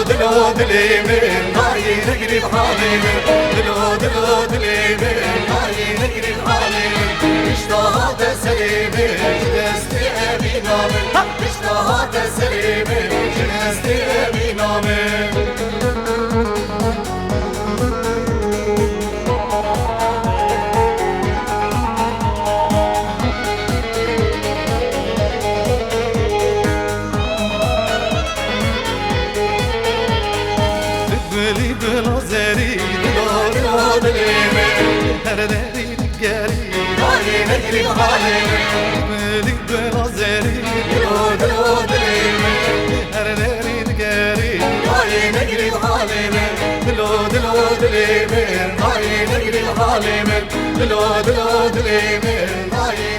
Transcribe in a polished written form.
دلو دليمن هاي نجري بحاليمن دلو دليمن هاي نجري بحاليمن اشتهات سليمن جلستي أمينامن اشتهات سليمن جلستي أمينامن هرداري نقاري هاي نجري بحاليمن مالي بنظري دلو دليمن هرداري نقاري هاي نجري بحاليمن دلو دليمن هاي نجري بحاليمن دلو دليمن هاي